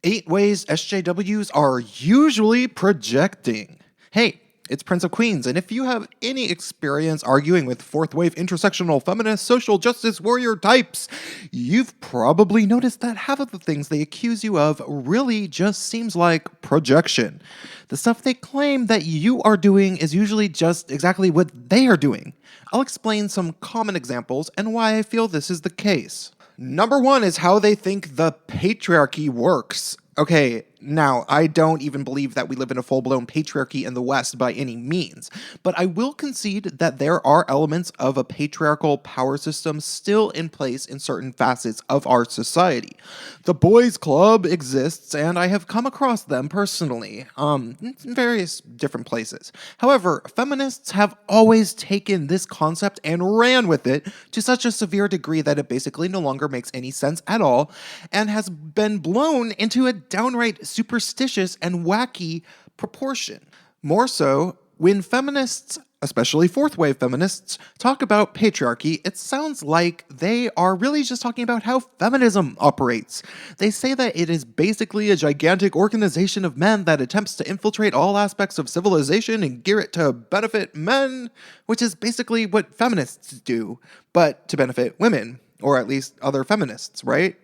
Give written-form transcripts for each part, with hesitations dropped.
8 ways SJWs are usually projecting. Hey, it's Prince of Queens, and if you have any experience arguing with fourth wave intersectional feminist social justice warrior types, you've probably noticed that half of the things they accuse you of really just seems like projection. The stuff they claim that you are doing is usually just exactly what they are doing. I'll explain some common examples and why I feel this is the case. Number one is how they think the patriarchy works. Okay, now, I don't even believe that we live in a full-blown patriarchy in the West by any means, but I will concede that there are elements of a patriarchal power system still in place in certain facets of our society. The boys' club exists, and I have come across them personally, in various different places. However, feminists have always taken this concept and ran with it to such a severe degree that it basically no longer makes any sense at all, and has been blown into a downright superstitious and wacky proportion. More so, when feminists, especially fourth wave feminists, talk about patriarchy, it sounds like they are really just talking about how feminism operates. They say that it is basically a gigantic organization of men that attempts to infiltrate all aspects of civilization and gear it to benefit men, which is basically what feminists do, but to benefit women, or at least other feminists, right?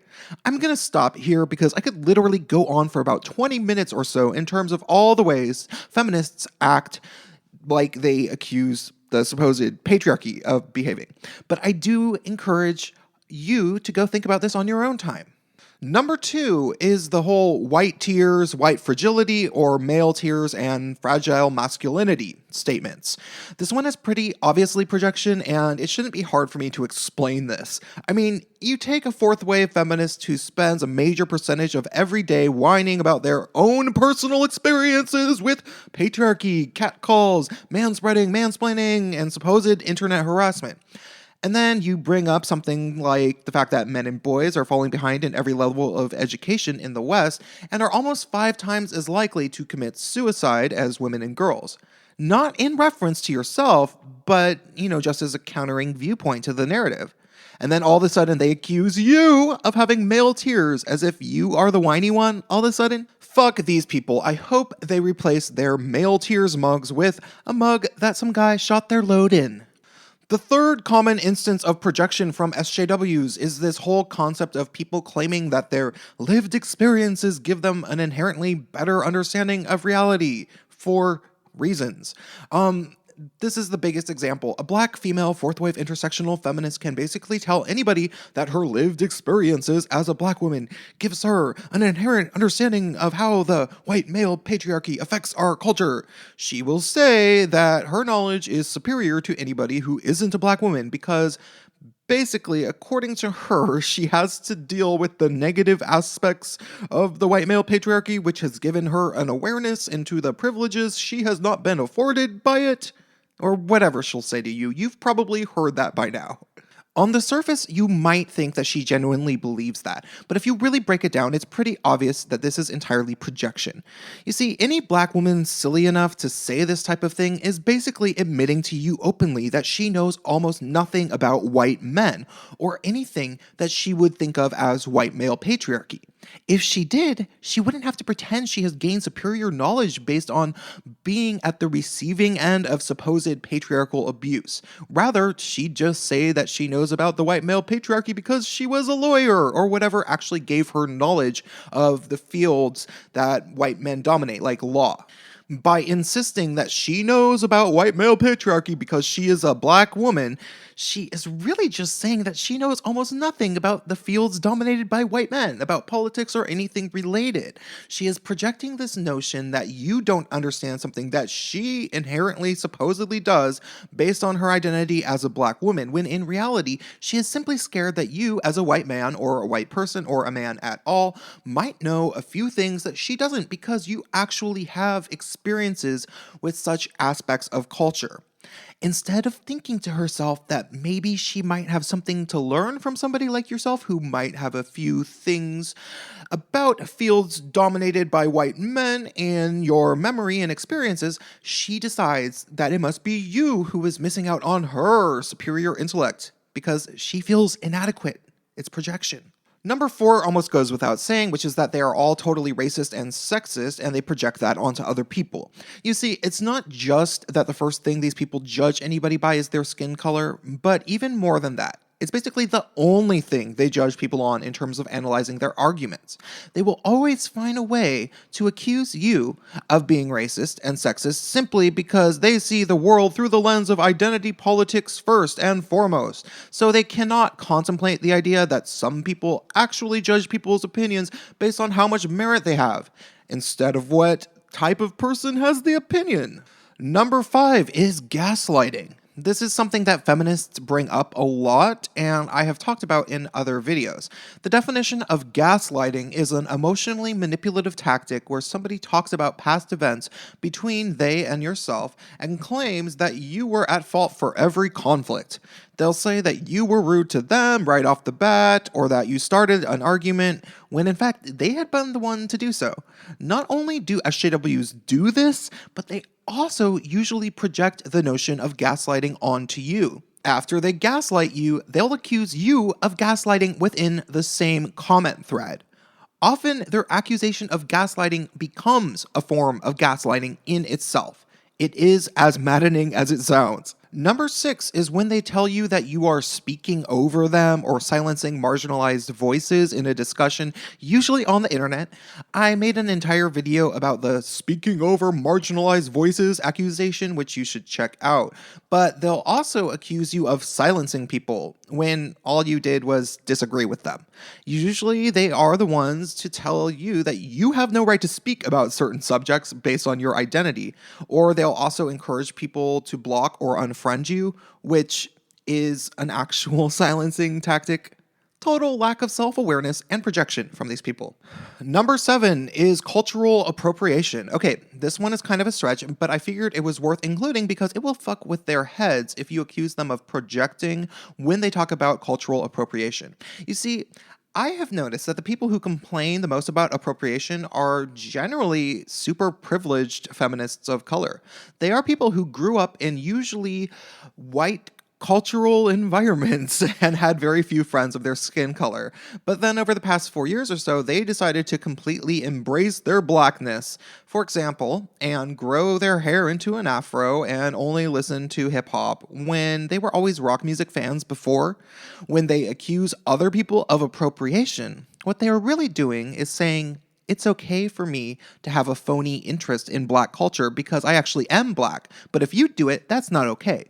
I'm going to stop here because I could literally go on for about 20 minutes or so in terms of all the ways feminists act like they accuse the supposed patriarchy of behaving. But I do encourage you to go think about this on your own time. Number two is the whole white tears, white fragility, or male tears and fragile masculinity statements. This one is pretty obviously projection, and it shouldn't be hard for me to explain this. I mean, you take a fourth wave feminist who spends a major percentage of every day whining about their own personal experiences with patriarchy, catcalls, manspreading, mansplaining, and supposed internet harassment. And then you bring up something like the fact that men and boys are falling behind in every level of education in the West and are almost 5 times as likely to commit suicide as women and girls. Not in reference to yourself, but, just as a countering viewpoint to the narrative. And then all of a sudden they accuse you of having male tears as if you are the whiny one all of a sudden. Fuck these people. I hope they replace their male tears mugs with a mug that some guy shot their load in. The third common instance of projection from SJWs is this whole concept of people claiming that their lived experiences give them an inherently better understanding of reality for reasons. This is the biggest example. A black female fourth wave intersectional feminist can basically tell anybody that her lived experiences as a black woman gives her an inherent understanding of how the white male patriarchy affects our culture. She will say that her knowledge is superior to anybody who isn't a black woman because basically, according to her, she has to deal with the negative aspects of the white male patriarchy, which has given her an awareness into the privileges she has not been afforded by it. Or whatever she'll say to you. You've probably heard that by now. On the surface, you might think that she genuinely believes that, but if you really break it down, it's pretty obvious that this is entirely projection. You see, any black woman silly enough to say this type of thing is basically admitting to you openly that she knows almost nothing about white men, or anything that she would think of as white male patriarchy. If she did, she wouldn't have to pretend she has gained superior knowledge based on being at the receiving end of supposed patriarchal abuse. Rather, she'd just say that she knows about the white male patriarchy because she was a lawyer or whatever actually gave her knowledge of the fields that white men dominate, like law. By insisting that she knows about white male patriarchy because she is a black woman, she is really just saying that she knows almost nothing about the fields dominated by white men, about politics or anything related. She is projecting this notion that you don't understand something that she inherently supposedly does based on her identity as a black woman, when in reality, she is simply scared that you, as a white man or a white person or a man at all, might know a few things that she doesn't because you actually have experiences with such aspects of culture. Instead of thinking to herself that maybe she might have something to learn from somebody like yourself who might have a few things about fields dominated by white men in your memory and experiences, she decides that it must be you who is missing out on her superior intellect because she feels inadequate. It's projection. Number 4 almost goes without saying, which is that they are all totally racist and sexist, and they project that onto other people. You see, it's not just that the first thing these people judge anybody by is their skin color, but even more than that. It's basically the only thing they judge people on in terms of analyzing their arguments. They will always find a way to accuse you of being racist and sexist simply because they see the world through the lens of identity politics first and foremost. So they cannot contemplate the idea that some people actually judge people's opinions based on how much merit they have, instead of what type of person has the opinion. Number 5 is gaslighting. This is something that feminists bring up a lot, and I have talked about in other videos. The definition of gaslighting is an emotionally manipulative tactic where somebody talks about past events between they and yourself and claims that you were at fault for every conflict. They'll say that you were rude to them right off the bat, or that you started an argument, when in fact they had been the one to do so. Not only do SJWs do this, but they also usually project the notion of gaslighting onto you. After they gaslight you, they'll accuse you of gaslighting within the same comment thread. Often, their accusation of gaslighting becomes a form of gaslighting in itself. It is as maddening as it sounds. Number 6 is when they tell you that you are speaking over them or silencing marginalized voices in a discussion, usually on the internet. I made an entire video about the speaking over marginalized voices accusation, which you should check out. But they'll also accuse you of silencing people when all you did was disagree with them. Usually they are the ones to tell you that you have no right to speak about certain subjects based on your identity, or they'll also encourage people to block or unfriend you, which is an actual silencing tactic. Total lack of self-awareness and projection from these people. Number 7 is cultural appropriation. Okay, this one is kind of a stretch, but I figured it was worth including because it will fuck with their heads if you accuse them of projecting when they talk about cultural appropriation. You see, I have noticed that the people who complain the most about appropriation are generally super privileged feminists of color. They are people who grew up in usually white cultural environments and had very few friends of their skin color. But then over the past 4 years or so, they decided to completely embrace their blackness, for example, and grow their hair into an afro and only listen to hip hop when they were always rock music fans before. When they accuse other people of appropriation, what they are really doing is saying, it's okay for me to have a phony interest in black culture because I actually am black, but if you do it, that's not okay.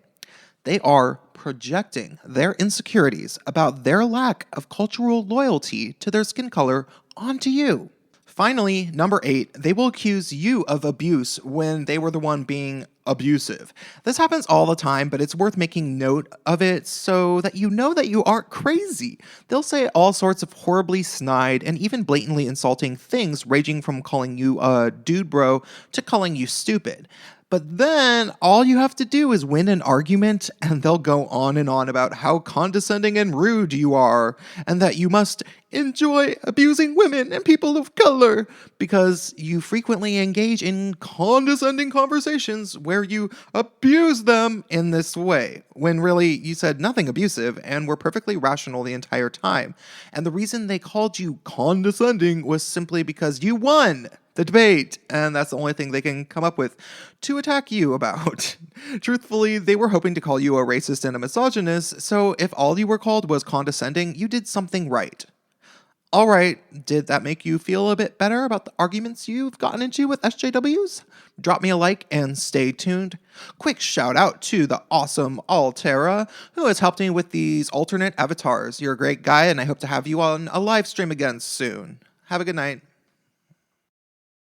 They are projecting their insecurities about their lack of cultural loyalty to their skin color onto you. Finally, number 8, they will accuse you of abuse when they were the one being abusive. This happens all the time, but it's worth making note of it so that you know that you aren't crazy. They'll say all sorts of horribly snide and even blatantly insulting things, ranging from calling you a dude bro to calling you stupid. But then all you have to do is win an argument and they'll go on and on about how condescending and rude you are and that you must enjoy abusing women and people of color because you frequently engage in condescending conversations where you abuse them in this way, when really you said nothing abusive and were perfectly rational the entire time. And the reason they called you condescending was simply because you won the debate, and that's the only thing they can come up with to attack you about. Truthfully, they were hoping to call you a racist and a misogynist, so if all you were called was condescending, you did something right. Alright, did that make you feel a bit better about the arguments you've gotten into with SJWs? Drop me a like and stay tuned. Quick shout out to the awesome Altera, who has helped me with these alternate avatars. You're a great guy, and I hope to have you on a live stream again soon. Have a good night.